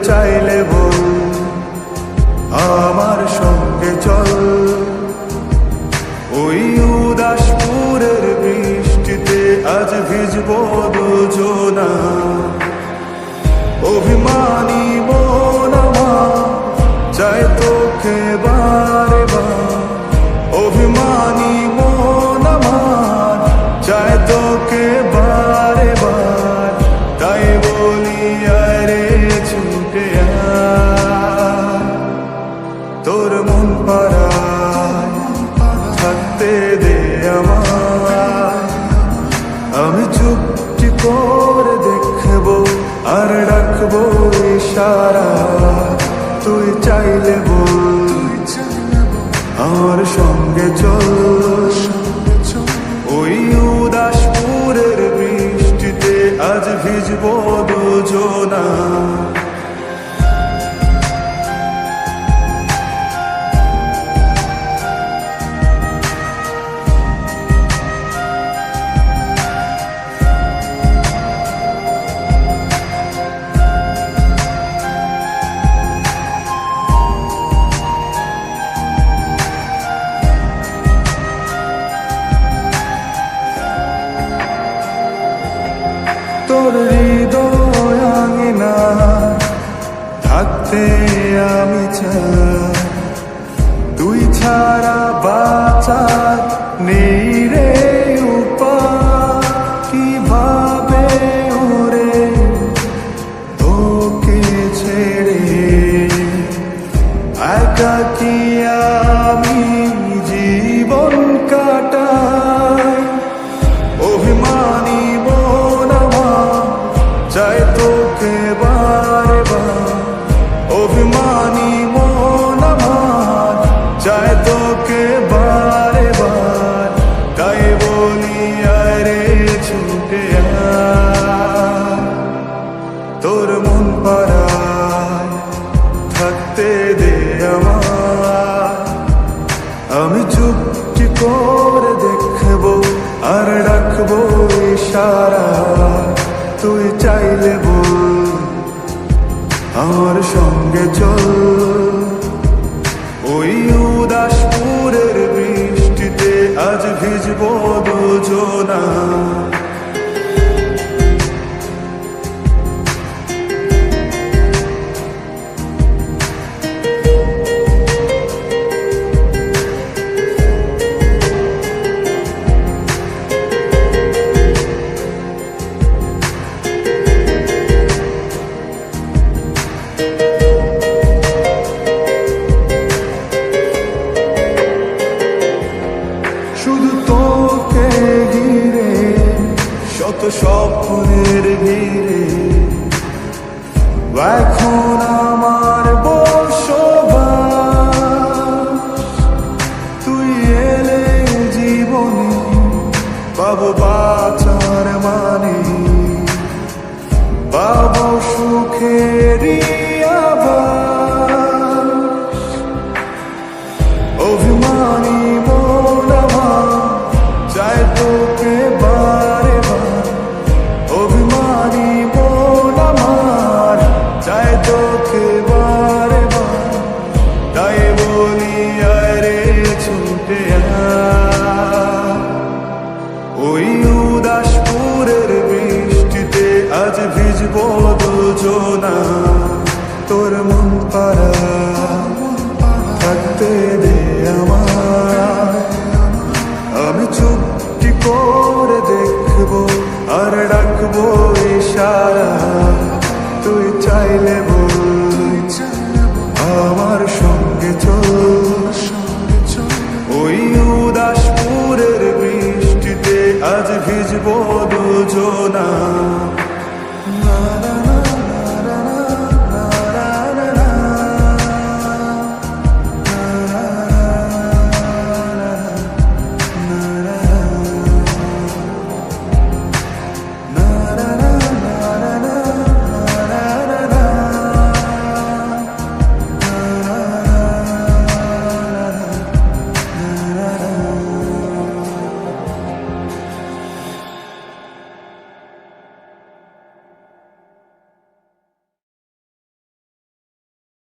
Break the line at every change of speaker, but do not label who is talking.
চাইলে বল আমার সঙ্গে চল। ওই উদাসপুরের বৃষ্টিতে আজ ভিজবো দুজনা। অভিমানী মন আমার চায় তোকে বারে বার। অভিমানী মন আমার চায় তোকে বারে বার। তাই বলি আরে ছুটে আয়, তোর মন পাড়ায় থাকতে দে আমায়। আমি চুপটি করে দেখবো আর রাখবো ইশারা। তুই চাইলে বল আমার সঙ্গে চল। ওই উদাসপুরের বৃষ্টিতে আজ ভিজবো দুজনা। তোর হৃদয় আঙিনা থাকতে আমি চাই। তুই ছাড়া বাঁচার নেই রে উপায়। কিভাবে ওরে তোকে ছেড়ে একাকী আমি জীবন কাটাই। অভিমানী চাই তোকে বারে বার। অভিমানী মন আমার চাই তোকে বারে বার। তাই বলি আরে ছুটে আয়, তোর মন পাড়ায় থাকতে দে আমায়। আমি চুপটি করে দেখবো আর রাখবো ইশারা। তুই চাইলে বল আমার সঙ্গে চল। ওই উদাসপুরের বৃষ্টিতে আজ ভিজবো দুজনা। শুধু তোকে ঘিরে শত স্বপ্নের ভিড়ে এখন